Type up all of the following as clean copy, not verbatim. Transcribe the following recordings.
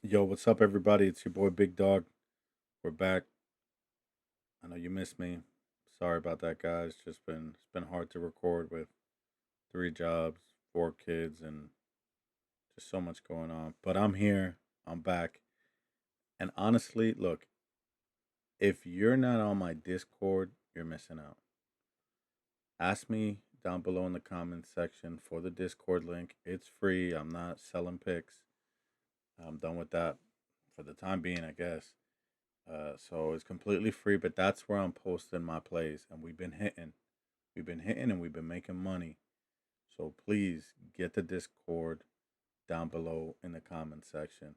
Yo, what's up, everybody? It's your boy Big Dog. We're back. I know you missed me. Sorry about that, guys. It's been hard to record with three jobs, four kids, and just so much going on. But I'm here. I'm back. And honestly, look, if you're not on my Discord, you're missing out. Ask me down below in the comments section for the Discord link. It's free. I'm not selling pics. I'm done with that for the time being, I guess. So it's completely free, but that's where I'm posting my plays, and we've been hitting, and we've been making money. So please get the Discord down below in the comment section.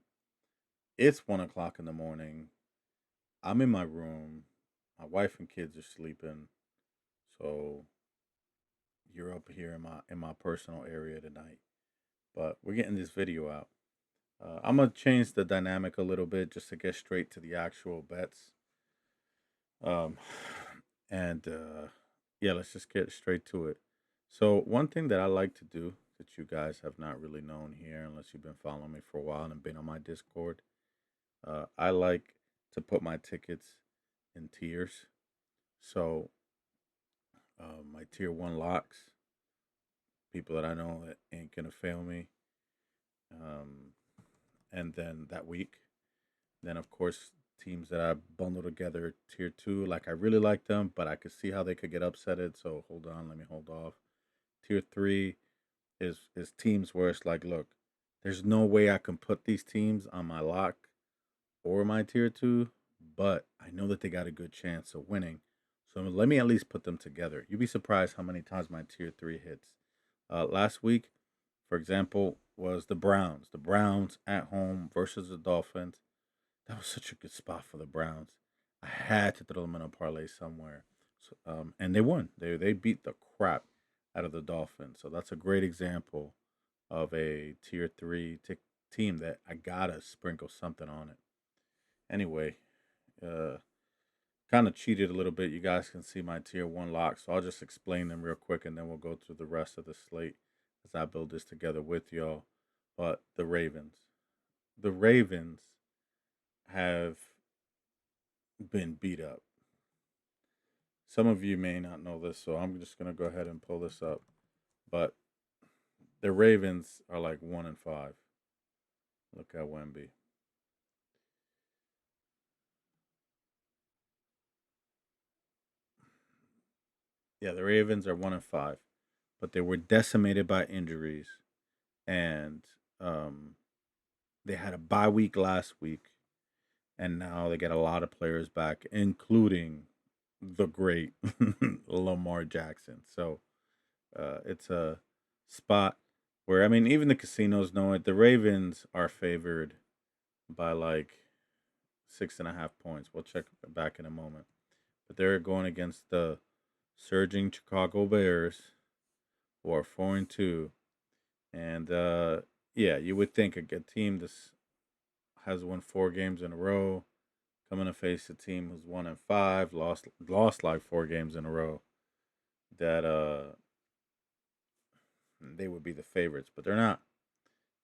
It's 1 o'clock in the morning. I'm in my room. My wife and kids are sleeping. So you're up here in my personal area tonight. But we're getting this video out. I'm gonna change the dynamic a little bit just to get straight to the actual bets. Um, and yeah, let's just get straight to it. So, one thing that I like to do that you guys have not really known here, unless you've been following me for a while and been on my Discord, I like to put my tickets in tiers. So, my tier one locks, people that I know that ain't gonna fail me, um, and then that week, then of course teams that I bundle together tier two, like I really like them, but I could see how they could get upsetted. So hold on, let me hold off. Tier three is teams where it's like, look, there's no way I can put these teams on my lock or my tier two, but I know that they got a good chance of winning. So let me at least put them together. You'd be surprised how many times my tier three hits. Last week, for example, was the Browns. The Browns at home versus the Dolphins. That was such a good spot for the Browns. I had to throw them in a parlay somewhere, and they won. They beat the crap out of the Dolphins. So that's a great example of a tier three team that I gotta sprinkle something on it. Anyway, uh, kind of cheated a little bit. You guys can see my tier one locks, so I'll just explain them real quick, and then we'll go through the rest of the slate as I build this together with y'all. But the Ravens have been beat up. Some of you may not know this, so I'm just gonna go ahead and pull this up. But the Ravens are like 1-5. Look at Wemby. Yeah, the Ravens are 1-5, but they were decimated by injuries, and um, they had a bye week last week, and now they get a lot of players back, including the great Lamar Jackson. So it's a spot where, I mean, even the casinos know it. The Ravens are favored by like 6.5 points. We'll check back in a moment. But they're going against the surging Chicago Bears, who are 4-2. And yeah, you would think a good team this has won 4 games in a row, coming to face a team who's 1-5, lost like 4 games in a row, that they would be the favorites, but they're not.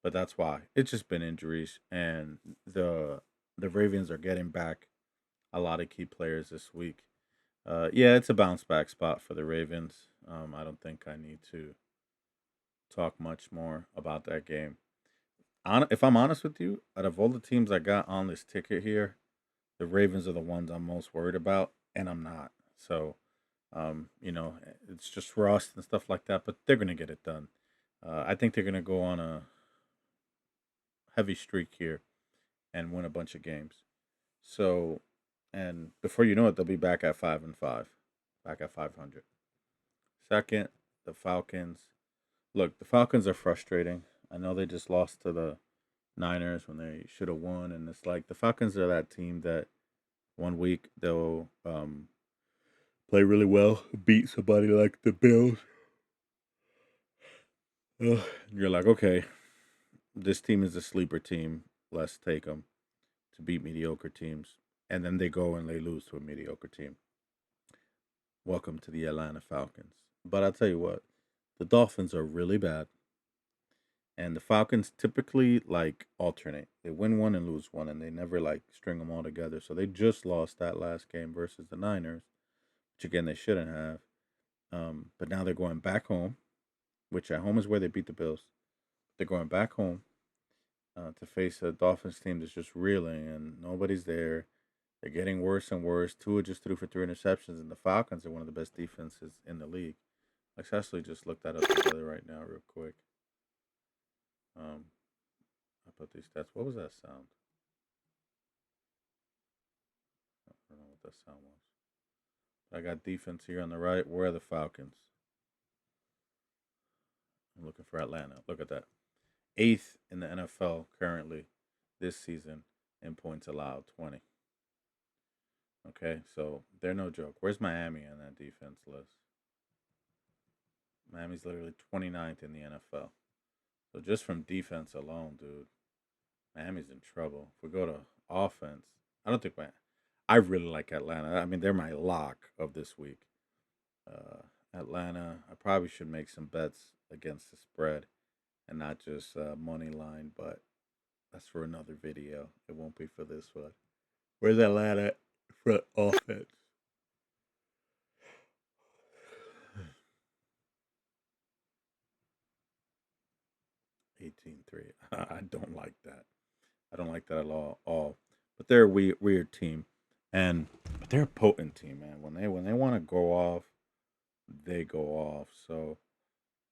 But that's why it's just been injuries, and the Ravens are getting back a lot of key players this week. Yeah, it's a bounce back spot for the Ravens. I don't think I need to talk much more about that game. If I'm honest with you, out of all the teams I got on this ticket here, the Ravens are the ones I'm most worried about, and I'm not. So, it's just rust and stuff like that, but they're gonna get it done. I think they're gonna go on a heavy streak here and win a bunch of games. So, and before you know it, they'll be back at 5-5, back at 500. Second, the Falcons. Look, the Falcons are frustrating. I know they just lost to the Niners when they should have won, and it's like the Falcons are that team that one week they'll play really well, beat somebody like the Bills. Ugh. You're like, okay, this team is a sleeper team. Let's take them to beat mediocre teams, and then they go and they lose to a mediocre team. Welcome to the Atlanta Falcons. But I'll tell you what, the Dolphins are really bad, And the Falcons typically like alternate. They win one and lose one, and they never like string them all together. So they just lost that last game versus the Niners, which again they shouldn't have. But now they're going back home, which at home is where they beat the Bills. They're going back home to face a Dolphins team that's just reeling and nobody's there. They're getting worse and worse. Tua just threw for 3 interceptions, and the Falcons are one of the best defenses in the league. Let's actually just look that up together right now, real quick. Um, I put these stats. What was that sound? I don't know what that sound was. I got defense here on the right. Where are the Falcons? I'm looking for Atlanta. Look at that. Eighth in the NFL currently this season in points allowed, 20. Okay, so they're no joke. Where's Miami on that defense list? Miami's literally 29th in the NFL. So just from defense alone, dude, Miami's in trouble. If we go to offense, I don't think I really like Atlanta. I mean, they're my lock of this week. Atlanta, I probably should make some bets against the spread and not just money line, but that's for another video. It won't be for this one. Where's Atlanta for offense? 18-3. I don't like that. I don't like that at all. But they're a weird team, but they're a potent team, man. When they want to go off, they go off. So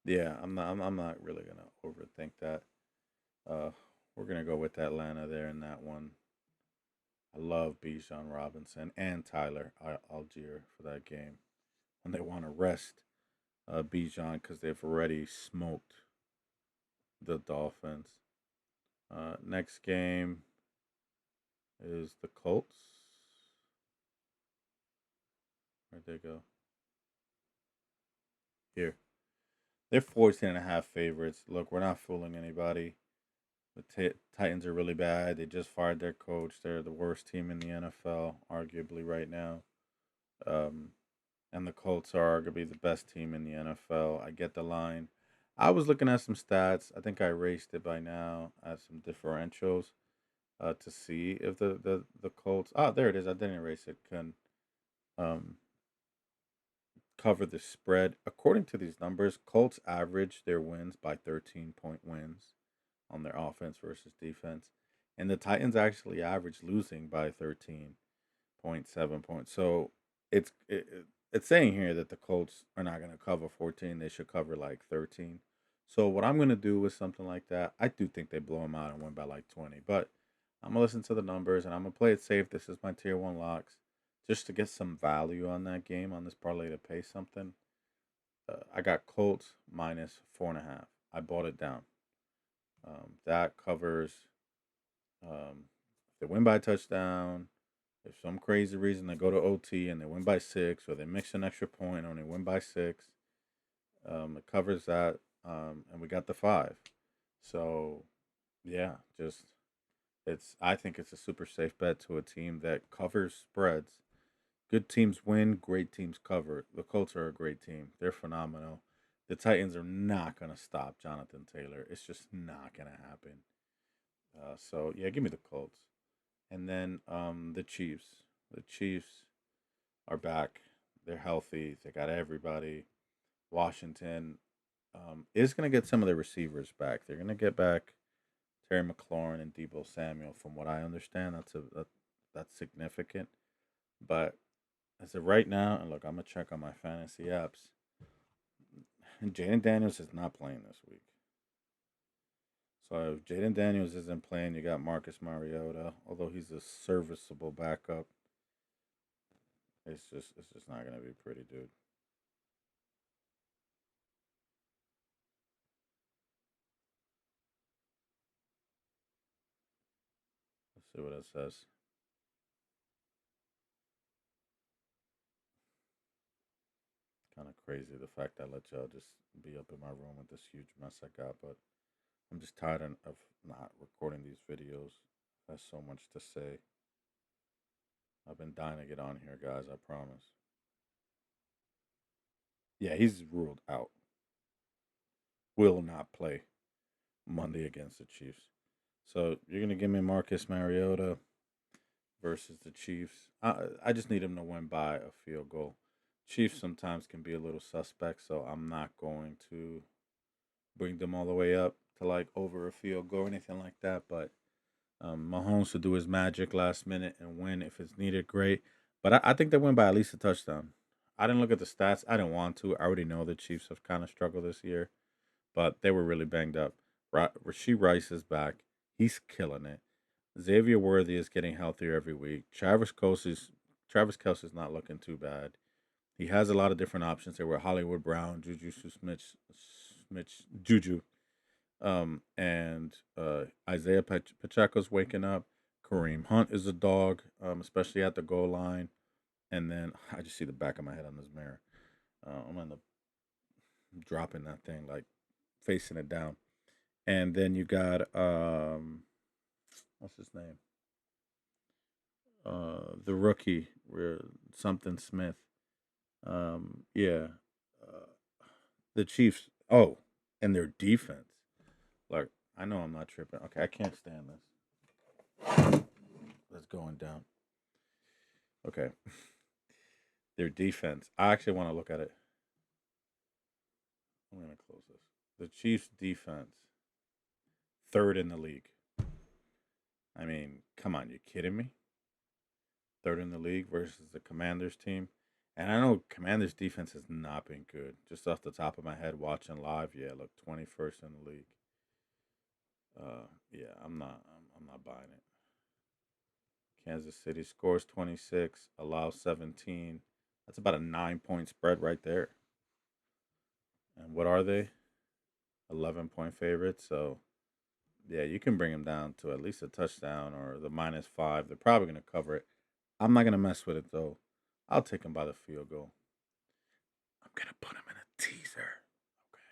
yeah, I'm not really gonna overthink that. Uh, we're gonna go with Atlanta there in that one. I love Bijan Robinson and Tyler Algier for that game. When they want to rest Bijan because they've already smoked the Dolphins. Next game is the Colts. Where'd they go? Here. They're 14.5 favorites. Look, we're not fooling anybody. The Titans are really bad. They just fired their coach. They're the worst team in the NFL, arguably, right now. Um, and the Colts are arguably the best team in the NFL. I get the line. I was looking at some stats. I think I erased it by now at some differentials to see if the Colts. Oh, there it is. I didn't erase it. Can um, cover the spread. According to these numbers, Colts average their wins by 13-point wins on their offense versus defense. And the Titans actually average losing by 13.7 points. So it's saying here that the Colts are not going to cover 14. They should cover like 13. So what I'm going to do with something like that, I do think they blow them out and win by like 20. But I'm going to listen to the numbers and I'm going to play it safe. This is my tier 1 locks just to get some value on that game on this parlay to pay something. I got Colts minus 4.5. I bought it down. That covers if they win by a touchdown, if some crazy reason they go to OT and they win by 6, or they mix an extra point and they win by 6, it covers that, and we got the 5. So, yeah, just I think it's a super safe bet to a team that covers spreads. Good teams win, great teams cover. The Colts are a great team. They're phenomenal. The Titans are not going to stop Jonathan Taylor. It's just not going to happen. So yeah, give me the Colts. And then the Chiefs. The Chiefs are back. They're healthy. They got everybody. Washington is going to get some of their receivers back. They're going to get back Terry McLaurin and Debo Samuel. From what I understand, that's significant. But as of right now, and look, I'm gonna check on my fantasy apps. Jaden Daniels is not playing this week. So if Jaden Daniels isn't playing, you got Marcus Mariota. Although he's a serviceable backup, it's just not gonna be pretty, dude. Let's see what it says. Kind of crazy the fact I let y'all just be up in my room with this huge mess I got, but I'm just tired of not recording these videos. There's so much to say. I've been dying to get on here, guys. I promise. Yeah, he's ruled out. Will not play. Monday against the Chiefs. So you're gonna give me Marcus Mariota versus the Chiefs. I just need him to win by a field goal. Chiefs sometimes can be a little suspect, so I'm not going to bring them all the way up to like over a field goal or anything like that. But Mahomes will do his magic last minute and win if it's needed. Great, but I think they win by at least a touchdown. I didn't look at the stats. I didn't want to. I already know the Chiefs have kind of struggled this year, but they were really banged up. Rasheed Rice is back. He's killing it. Xavier Worthy is getting healthier every week. Travis Kelce's not looking too bad. He has a lot of different options there with Hollywood Brown, Juju, and Isaiah Pacheco's waking up. Kareem Hunt is a dog, especially at the goal line. And then I just see the back of my head on this mirror. I'm gonna dropping that thing, like facing it down. And then you got what's his name? The rookie, where something Smith. Yeah, uh, the Chiefs. Oh, and their defense. Like I know I'm not tripping. Okay, I can't stand this. That's going down. Okay, their defense. I actually want to look at it. I'm gonna close this. The Chiefs' defense, third in the league. I mean, come on, you kidding me? Third in the league versus the Commanders team. And I know Commanders defense has not been good. Just off the top of my head, watching live, yeah, look, 21st in the league. Yeah, I'm not buying it. Kansas City scores 26, allows 17. That's about a 9 point spread right there. And what are they? 11-point favorites. So yeah, you can bring them down to at least a touchdown or the -5. They're probably going to cover it. I'm not going to mess with it though. I'll take them by the field goal. I'm going to put them in a teaser. Okay.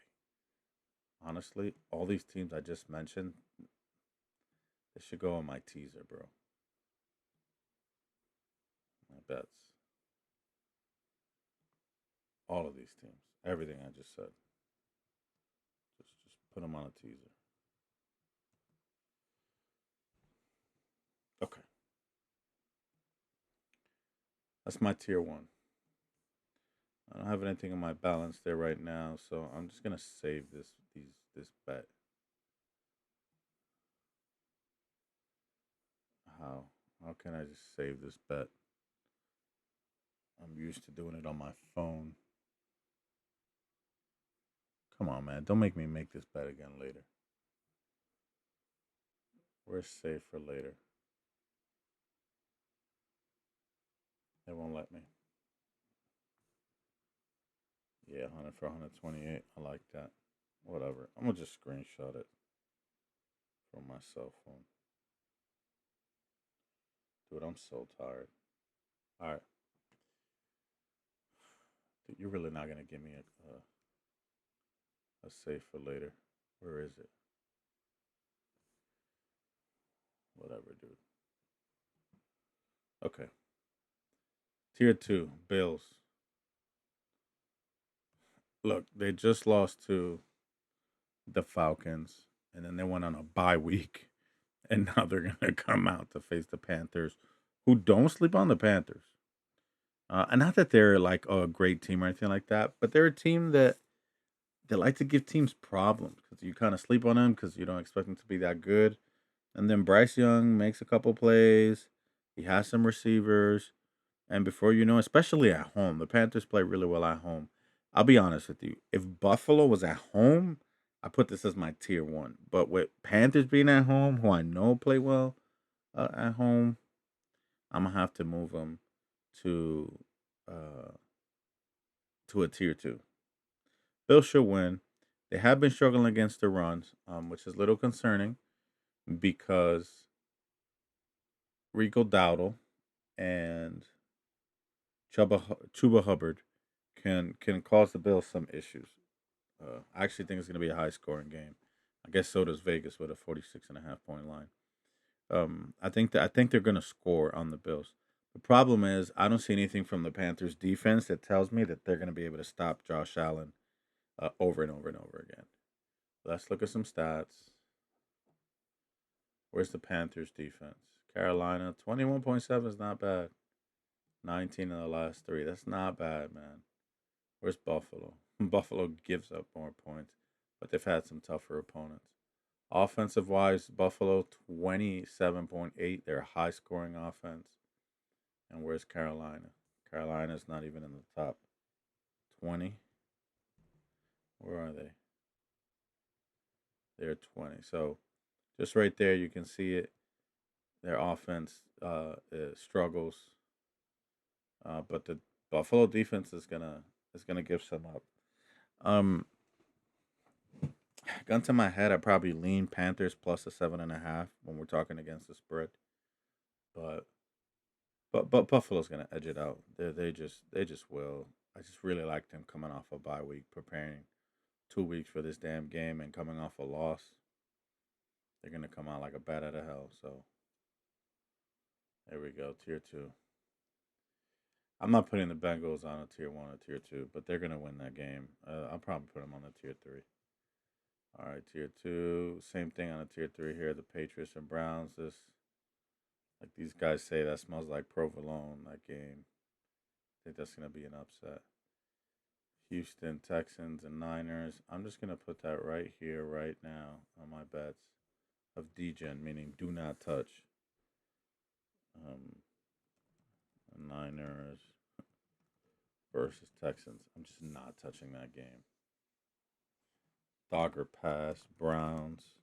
Honestly, all these teams I just mentioned, they should go on my teaser, bro. My bets. All of these teams. Everything I just said. Just put them on a teaser. Okay. That's my tier 1. I don't have anything in my balance there right now, so I'm just gonna save this bet. How? How can I just save this bet? I'm used to doing it on my phone. Come on, man. Don't make me make this bet again later. We're safe for later. They won't let me. Yeah, 100 for 128. I like that. Whatever. I'm gonna just screenshot it from my cell phone. Dude, I'm so tired. All right. Dude, you're really not gonna give me a safe for later. Where is it? Whatever, dude. Okay. Tier 2, Bills. Look, they just lost to the Falcons, and then they went on a bye week, and now they're gonna come out to face the Panthers, who don't sleep on the Panthers. And not that they're like a great team or anything like that, but they're a team that they like to give teams problems because you kind of sleep on them because you don't expect them to be that good. And then Bryce Young makes a couple plays. He has some receivers. And before you know, especially at home, the Panthers play really well at home. I'll be honest with you. If Buffalo was at home, I put this as my tier 1. But with Panthers being at home, who I know play well at home, I'm gonna have to move them to uh, to a tier 2. Bills should win. They have been struggling against the runs, which is a little concerning because Rico Dowdle and Chuba Hubbard can cause the Bills some issues. I actually think it's going to be a high scoring game. I guess so does Vegas with a 46.5 point line. I think they're going to score on the Bills. The problem is I don't see anything from the Panthers defense that tells me that they're going to be able to stop Josh Allen over and over and over again. Let's look at some stats. Where's the Panthers defense? Carolina, 21.7 is not bad. 19 in the last three. That's not bad, man. Where's Buffalo? Buffalo gives up more points, but they've had some tougher opponents. Offensive wise, Buffalo 27.8. They're a high scoring offense. And where's Carolina? Carolina's not even in the top 20. Where are they? They're 20. So just right there, you can see it. Their offense struggles, but the Buffalo defense is gonna give some up. Um, gun to my head, I probably lean Panthers plus a 7.5 when we're talking against the spread. But but Buffalo's gonna edge it out. They just will. I just really like them coming off a bye week, preparing 2 weeks for this damn game, and coming off a loss. They're gonna come out like a bat out of hell. So there we go, tier two. I'm not putting the Bengals on a tier one or tier two, but they're gonna win that game. I'll probably put them on a tier three. All right, tier two. Same thing on a tier three here. The Patriots and Browns. This, like these guys say, that smells like provolone. That game. I think that's gonna be an upset. Houston Texans and Niners. I'm just gonna put that right here, right now, on my bets of DGen, meaning do not touch. Um, Niners versus Texans. I'm just not touching that game. Dogger pass. Browns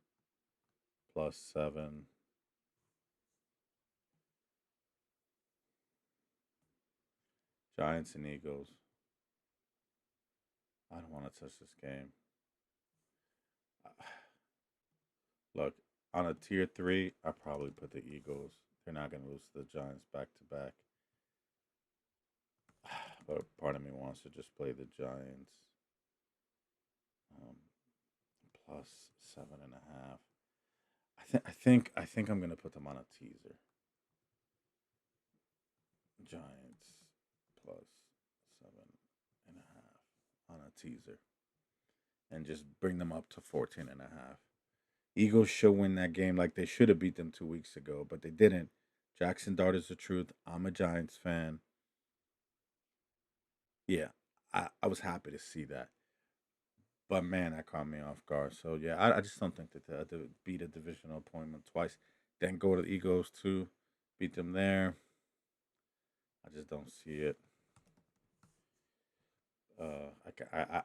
+7. Giants and Eagles. I don't want to touch this game. Look, on a tier three, I probably put the Eagles. They're not going to lose to the Giants back to back. But part of me wants to just play the Giants. Um, +7.5. I think I'm gonna put them on a teaser. Giants +7.5 on a teaser, and just bring them up to 14.5. Eagles should win that game like they should have beat them 2 weeks ago, but they didn't. Jackson Dart is the truth. I'm a Giants fan. Yeah, I was happy to see that. But man, that caught me off guard. So yeah, I just don't think that to beat a divisional opponent twice, then go to the Eagles too, beat them there. I just don't see it.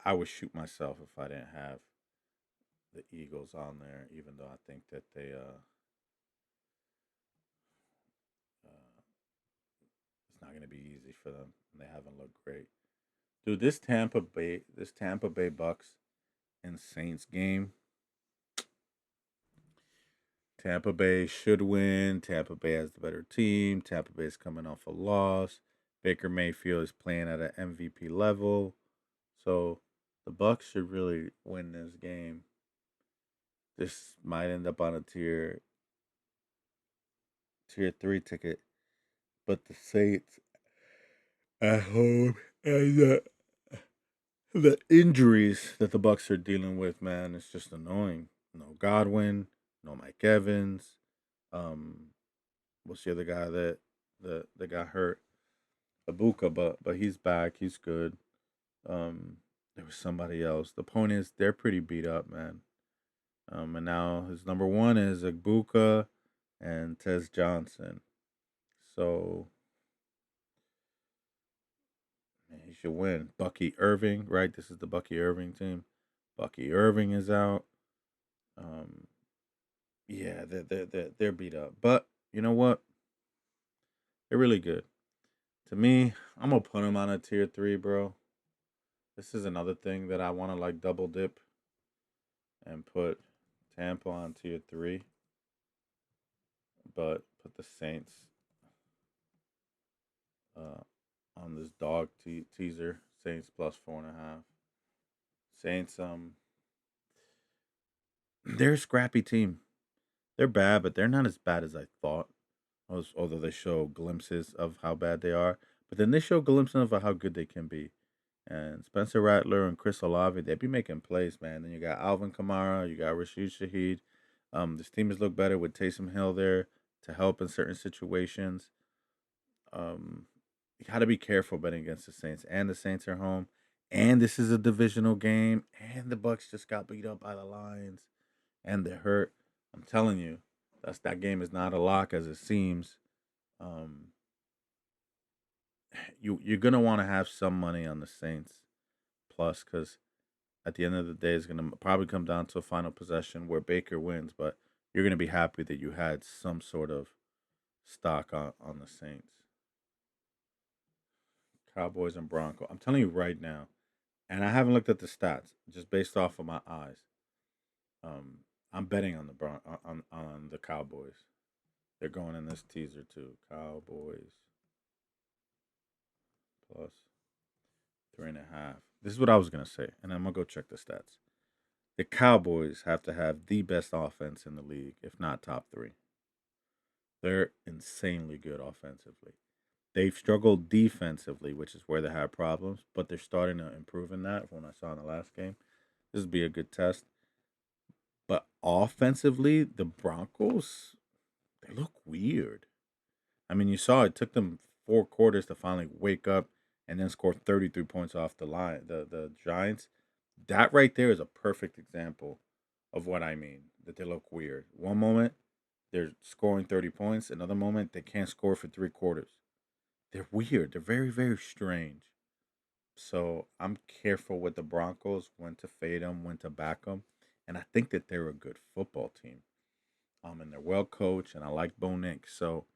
I would shoot myself if I didn't have the Eagles on there, even though I think that it's not going to be easy for them. They haven't looked great, dude. This Tampa Bay Bucks and Saints game. Tampa Bay should win. Tampa Bay has the better team. Tampa Bay is coming off a loss. Baker Mayfield is playing at an MVP level. So the Bucks should really win this game. This might end up on a tier three ticket, but the Saints at home, and the injuries that the Bucks are dealing with, man, it's just annoying. No Godwin, no Mike Evans. Um, what's the other guy that got hurt? Abuka, but he's back. He's good. There was somebody else. The point is, they're pretty beat up, man. And now his number one is Abuka and Tez Johnson. So man, he should win. Bucky Irving, right? This is the Bucky Irving team. Bucky Irving is out. Um, yeah, they're beat up, but you know what? They're really good. To me, I'm gonna put them on a tier three, bro. This is another thing that I want to like double dip and put Tampa on tier three, but put the Saints uh, on this dog teaser. Saints +4.5. Saints, they're a scrappy team. They're bad, but they're not as bad as I thought. Although they show glimpses of how bad they are, but then they show glimpses of how good they can be. And Spencer Rattler and Chris Olave, they be making plays, man. Then you got Alvin Kamara, you got Rashid Shaheed. This team has looked better with Taysom Hill there to help in certain situations. Um, you got to be careful betting against the Saints, and the Saints are home, and this is a divisional game, and the Bucks just got beat up by the Lions, and they're hurt. I'm telling you, that game is not a lock as it seems. Um, you're gonna want to have some money on the Saints plus because at the end of the day, it's gonna probably come down to a final possession where Baker wins, but you're gonna be happy that you had some sort of stock on the Saints, Cowboys, and Broncos. I'm telling you right now, and I haven't looked at the stats just based off of my eyes. I'm betting on on the Cowboys. They're going in this teaser too. Cowboys plus 3.5. This is what I was gonna say, and I'm gonna go check the stats. The Cowboys have to have the best offense in the league, if not top three. They're insanely good offensively. They've struggled defensively, which is where they have problems, but they're starting to improve in that. From what I saw in the last game, this would be a good test. But offensively, the Broncos, they look weird. I mean, you saw it took them 4 quarters to finally wake up and then score 33 points off the line. The Giants, that right there is a perfect example of what I mean. That they look weird. One moment they're scoring 30 points, another moment they can't score for 3 quarters. They're weird. They're very, very strange. So I'm careful with the Broncos, when to fade them, when to back them. And I think that they're a good football team. And they're well coached, and I like Bo Nix. So,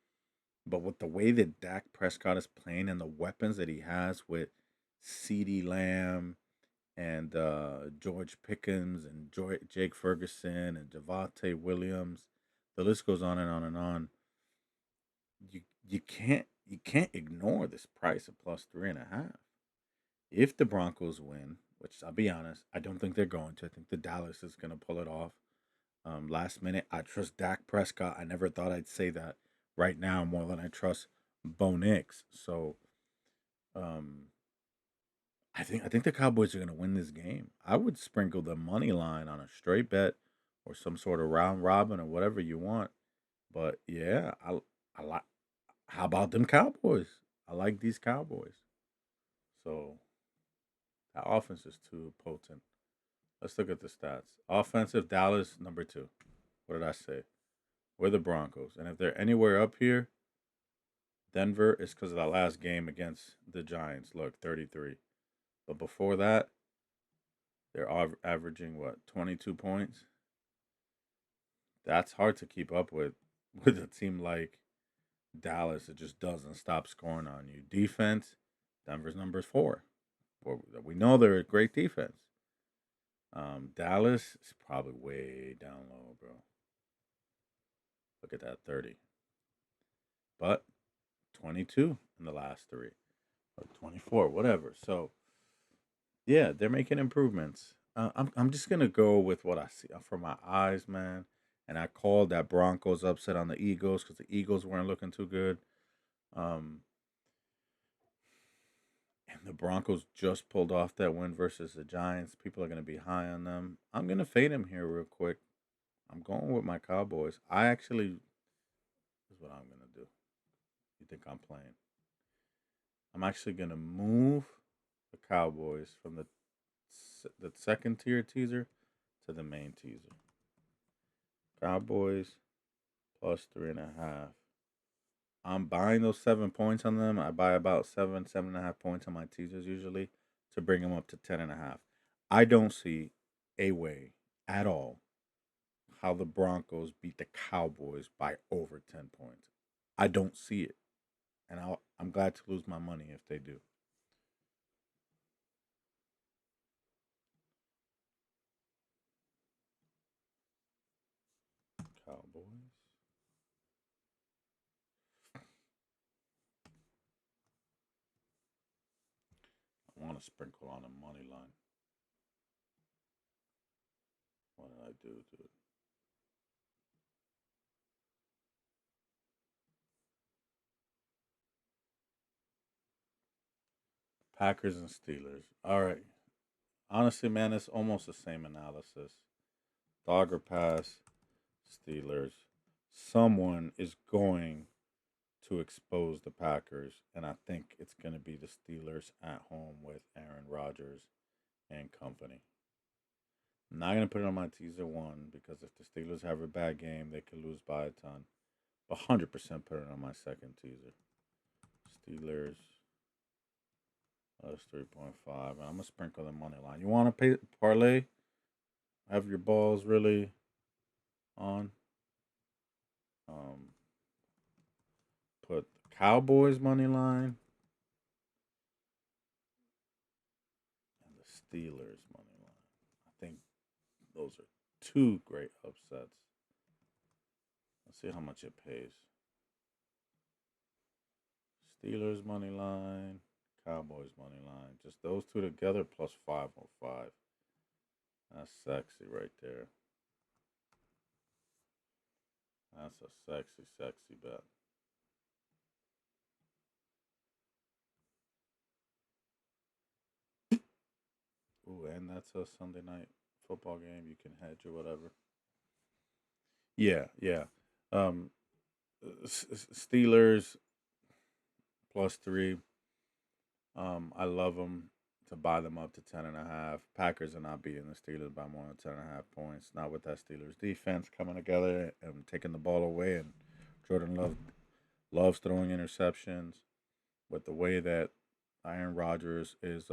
but with the way that Dak Prescott is playing and the weapons that he has with CeeDee Lamb and George Pickens and Jake Ferguson and Javante Williams, the list goes on and on and on. You can't ignore this price of plus 3.5. If the Broncos win, which I'll be honest, I don't think they're going to. I think the Dallas is going to pull it off. Last minute, I trust Dak Prescott. I never thought I'd say that right now more than I trust Bo Nix. So, um, I think the Cowboys are going to win this game. I would sprinkle the money line on a straight bet or some sort of round robin or whatever you want. But yeah, I like. How about them Cowboys? I like these Cowboys. So that offense is too potent. Let's look at the stats. Offensive, Dallas, number 2. What did I say? We're the Broncos. And if they're anywhere up here, Denver is because of that last game against the Giants. Look, 33. But before that, they're averaging, what, 22 points? That's hard to keep up with with a team like Dallas. It just doesn't stop scoring on you. Defense, Denver's number 4. We know they're a great defense. Dallas is probably way down low, bro. Look at that, 30. But 22 in the last 3. Or 24, whatever. So, yeah, they're making improvements. I'm just going to go with what I see from my eyes, man. And I called that Broncos upset on the Eagles because the Eagles weren't looking too good. Um, and the Broncos just pulled off that win versus the Giants. People are going to be high on them. I'm going to fade them here real quick. I'm going with my Cowboys. This is what I'm going to do. You think I'm playing? I'm actually going to move the Cowboys from the second tier teaser to the main teaser. Cowboys plus 3.5. I'm buying those 7 points on them. I buy about 7.5 points on my teasers usually to bring them up to 10.5. I don't see a way at all how the Broncos beat the Cowboys by over 10 points. I don't see it. And I'm glad to lose my money if they do. Cowboys. I want to sprinkle on a money line. What did I do to it? Packers and Steelers. All right. Honestly, man, it's almost the same analysis. Dog or pass. Steelers. Someone is going to expose the Packers, and I think it's going to be the Steelers at home with Aaron Rodgers and company. I'm not going to put it on my teaser one because if the Steelers have a bad game, they could lose by a ton. But 100% put it on my second teaser. Steelers plus 3.5. And I'm going to sprinkle the money line. You want to pay parlay? Have your balls really on? Um, Put the Cowboys money line and the Steelers money line. I think those are two great upsets. Let's see how much it pays. Steelers money line, Cowboys money line. Just those two together plus 505. That's sexy right there. That's a sexy, sexy bet. Ooh, and that's a Sunday night football game. You can hedge or whatever. Yeah, yeah. Um, Steelers plus 3. I love them to buy them up to 10.5. Packers are not beating the Steelers by more than 10.5 points. Not with that Steelers defense coming together and taking the ball away, and Jordan Love loves throwing interceptions. With the way that Aaron Rodgers is,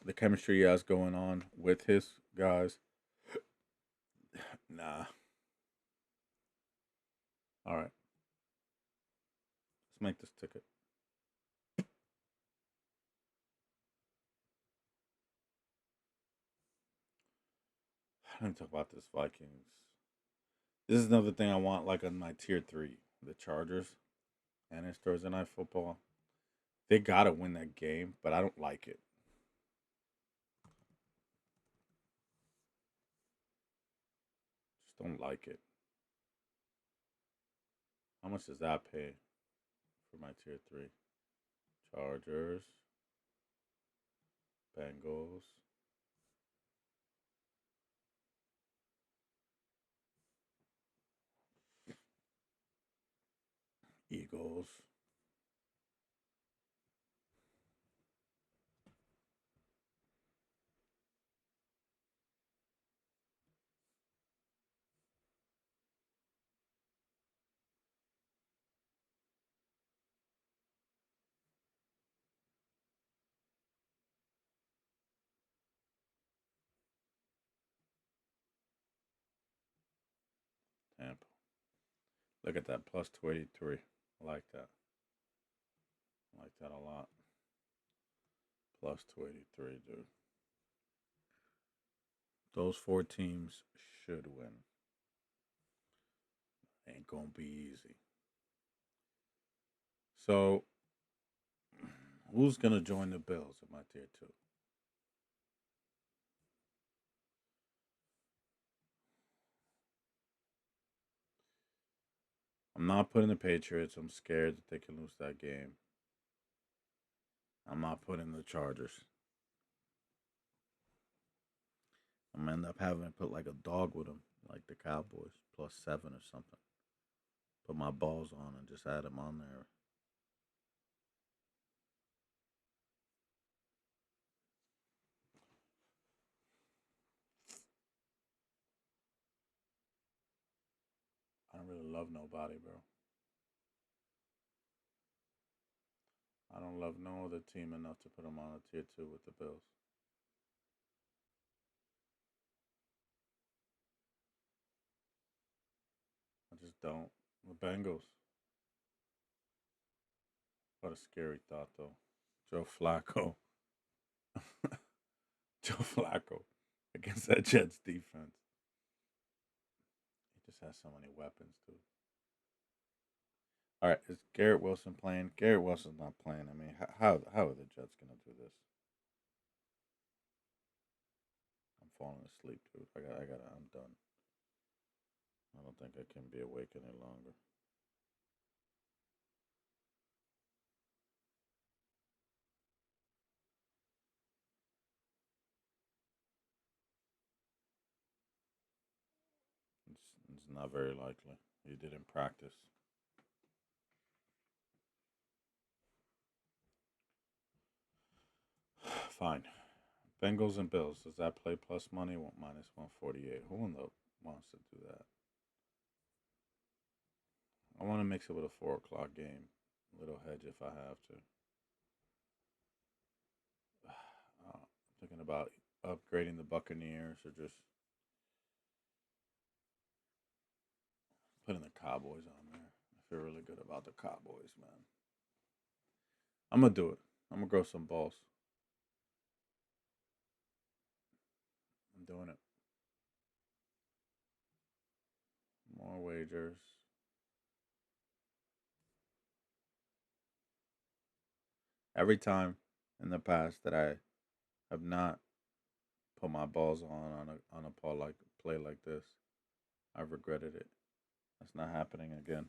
the chemistry he has going on with his guys. Nah. All right, let's make this ticket. I didn't talk about this Vikings. This is another thing I want, like on my tier 3, the Chargers, and it's Thursday night football. They gotta win that game, but I don't like it. Just don't like it. How much does that pay for my tier 3? Chargers, Bengals, Eagles, Tampa. Look at that, plus 283. I like that. I like that a lot. Plus 283, dude. Those 4 teams should win. Ain't gonna be easy. So, who's gonna join the Bills in my tier 2? I'm not putting the Patriots. I'm scared that they can lose that game. I'm not putting the Chargers. I'm gonna end up having to put like a dog with them, like the Cowboys, plus 7 or something. Put my balls on and just add them on there. I don't really love nobody, bro. I don't love no other team enough to put them on a tier 2 with the Bills. I just don't. The Bengals. What a scary thought, though. Joe Flacco. Joe Flacco against that Jets defense. He just has so many weapons, dude. All right, is Garrett Wilson playing? Garrett Wilson's not playing. I mean, how are the Jets gonna do this? I'm falling asleep, dude. I'm done. I don't think I can be awake any longer. It's not very likely. He didn't practice. Fine. Bengals and Bills. Does that play plus money? Want minus 148. Who in the wants to do that? I want to mix it with a 4 o'clock game. Little hedge if I have to. Thinking about upgrading the Buccaneers or just putting the Cowboys on there. I feel really good about the Cowboys, man. I'm gonna do it. I'm gonna grow some balls. I'm doing it. More wagers. Every time in the past that I have not put my balls on a play like this, I've regretted it. That's not happening again.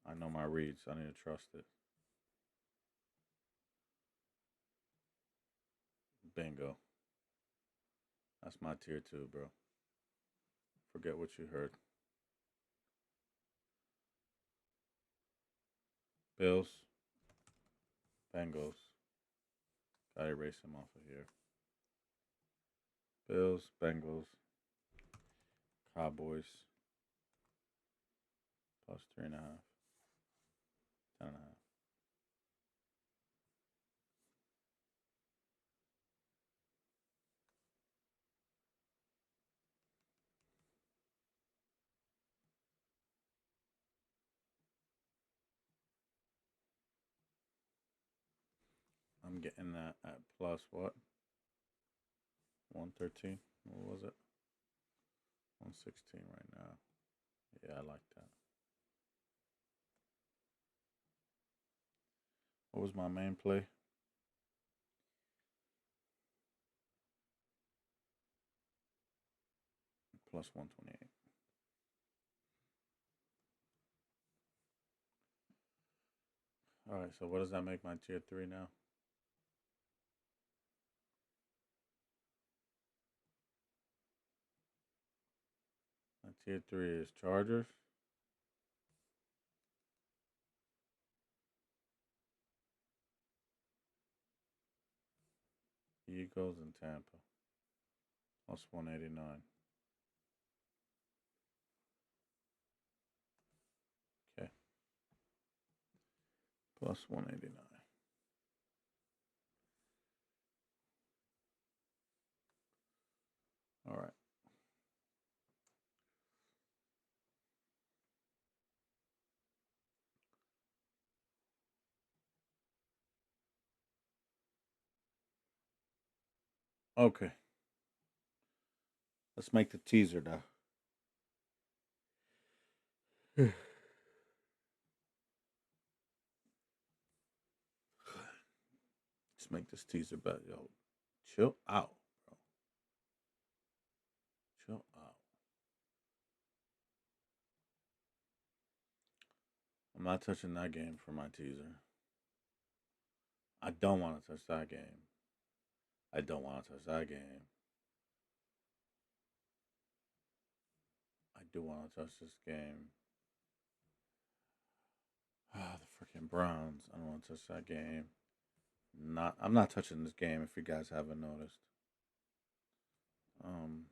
I know my reads. I need to trust it. Bingo. That's my tier two, bro. Forget what you heard. Bills, Bengals. Gotta erase him off of here. Bills, Bengals, Cowboys, plus 3.5, 10.5. I'm getting that at plus what? 113? What was it? 116 right now. Yeah, I like that. What was my main play? Plus 128. All right, so what does that make my tier three now? My tier three is Chargers, Eagles, and Tampa. Plus 189. Okay, plus 189. All right. Okay, let's make the teaser now. Let's make this teaser better, yo. Chill out, bro. Chill out. I'm not touching that game for my teaser. I don't want to touch that game. I don't want to touch that game. I do want to touch this game. Ah, the freaking Browns. I don't want to touch that game. I'm not touching this game if you guys haven't noticed. Um,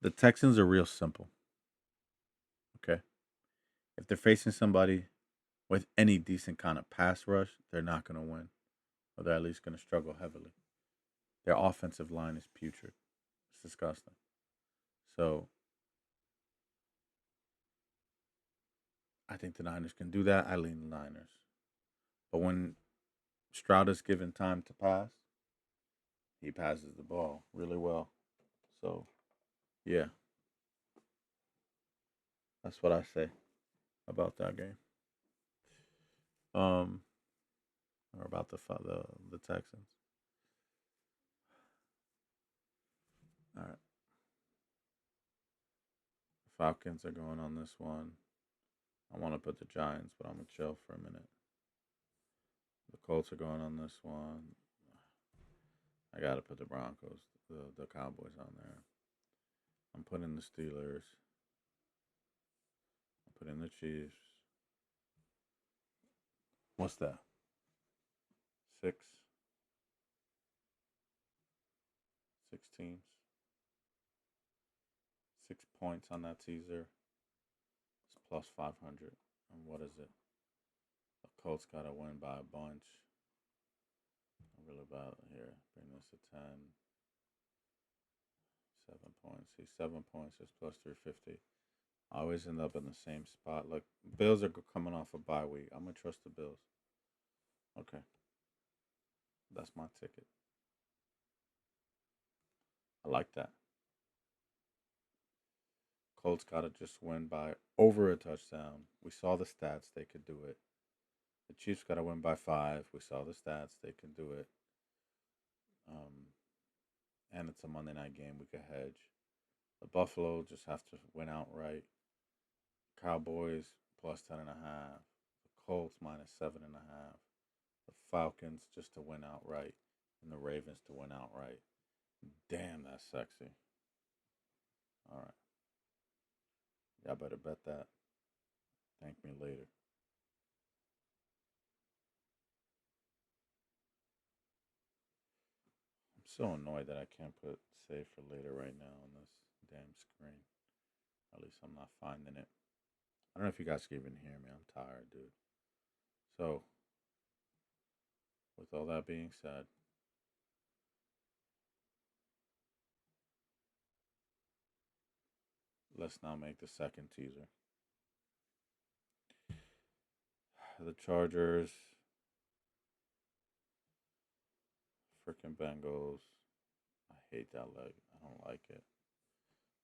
the Texans are real simple. Okay, if they're facing somebody with any decent kind of pass rush, they're not going to win, or they're at least going to struggle heavily. Their offensive line is putrid. It's disgusting. So I think the Niners can do that. I lean the Niners. But when Stroud is given time to pass, he passes the ball really well. So yeah, that's what I say about that game. Um, or about the Texans. All right, the Falcons are going on this one. I want to put the Giants, but I'm gonna chill for a minute. The Colts are going on this one. I gotta put the Broncos, the Cowboys on there. I'm putting the Steelers. I'm putting the Chiefs. What's that? Six, 6 teams, 6 points on that teaser. It's plus 500. And what is it? The Colts gotta win by a bunch. I'm really about here. Bring this to 10. 7 points. See, 7 points is plus 350. I always end up in the same spot. Look, Bills are coming off a bye week. I'm gonna trust the Bills. Okay, that's my ticket. I like that. Colts gotta just win by over a touchdown. We saw the stats; they could do it. The Chiefs gotta win by 5. We saw the stats; they can do it. Um, and it's a Monday night game. We could hedge. The Buffalo just have to win outright. Cowboys plus 10.5. The Colts minus 7.5. The Falcons just to win outright, and the Ravens to win outright. Damn, that's sexy. All right, y'all better bet that. Thank me later. I'm so annoyed that I can't put save for later right now on this damn screen. At least I'm not finding it. I don't know if you guys can even hear me. I'm tired, dude. So, with all that being said, let's now make the second teaser. The Chargers, freaking Bengals. I hate that leg. I don't like it.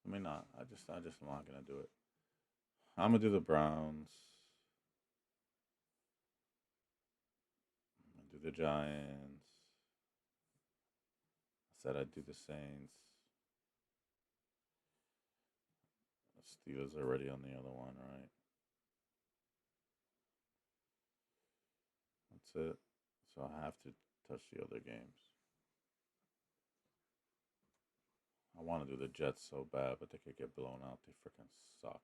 I mean, not. I just am not gonna do it. I'm gonna do the Browns. I'm gonna do the Giants. I said I'd do the Saints. The Steelers already on the other one, right? That's it. So I have to touch the other games. I want to do the Jets so bad, but they could get blown out. They freaking suck.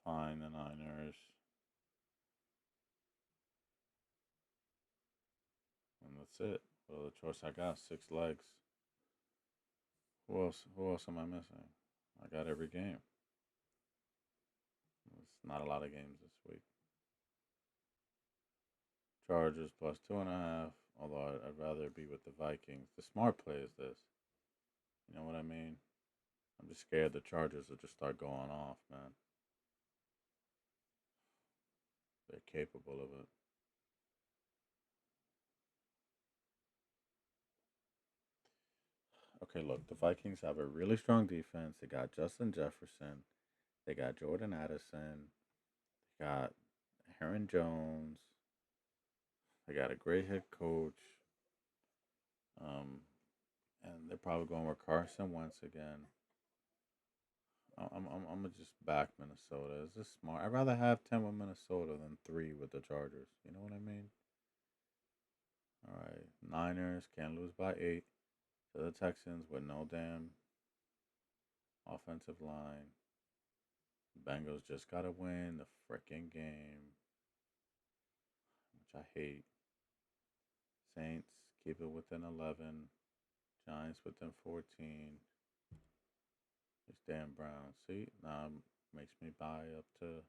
Fine, the Niners. And that's it. What other choice I got? 6 legs. Who else? Who else am I missing? I got every game. It's not a lot of games this week. Chargers plus 2.5. Although I'd rather be with the Vikings. The smart play is this. You know what I mean? I'm just scared the Chargers will just start going off, man. They're capable of it. Okay, look, the Vikings have a really strong defense. They got Justin Jefferson. They got Jordan Addison. They got Aaron Jones. They got a great head coach. Um, and they're probably going with Carson Wentz again. I'm gonna just back Minnesota. Is this smart? I'd rather have 10 with Minnesota than 3 with the Chargers. You know what I mean? All right, Niners can't lose by 8 to the Texans with no damn offensive line. Bengals just gotta win the freaking game, which I hate. Saints keep it within 11. Giants within 14. These damn Browns. See, now it makes me buy up to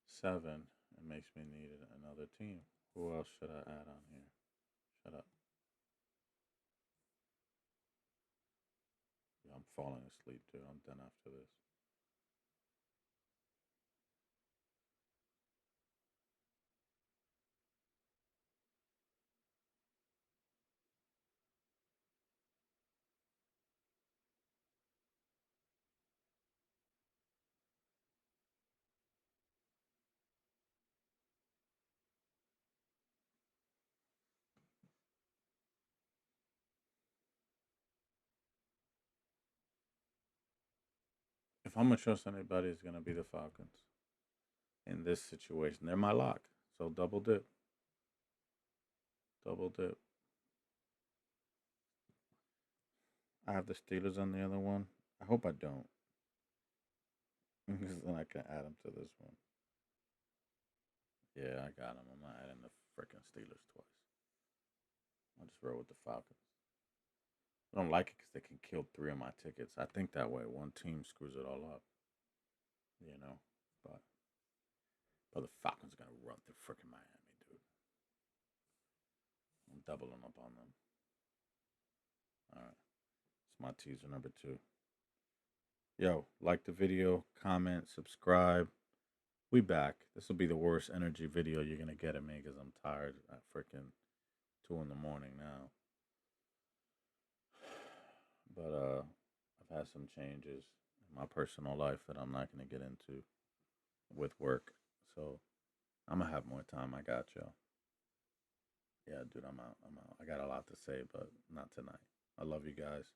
7. It makes me need another team. Who else should I add on here? Shut up. Yeah, I'm falling asleep, dude. I'm done after this. If I'm gonna trust anybody, it's gonna be the Falcons in this situation. They're my lock, so double dip, double dip. I have the Steelers on the other one. I hope I don't, because then I can add them to this one. Yeah, I got them. I'm not adding the freaking Steelers twice. I'll just roll with the Falcons. I don't like it because they can kill three of my tickets. I think that way. One team screws it all up, you know. But the Falcons are gonna run through freaking Miami, dude. I'm doubling up on them. All right, it's my teaser number two. Yo, like the video, comment, subscribe. We back. This will be the worst energy video you're gonna get of me because I'm tired at freaking 2 in the morning now. But I've had some changes in my personal life that I'm not gonna get into with work. So I'm gonna have more time. I got y'all. Yeah, dude, I'm out. I'm out. I got a lot to say, but not tonight. I love you guys.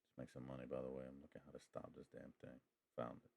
Let's make some money, by the way. I'm looking how to stop this damn thing. Found it.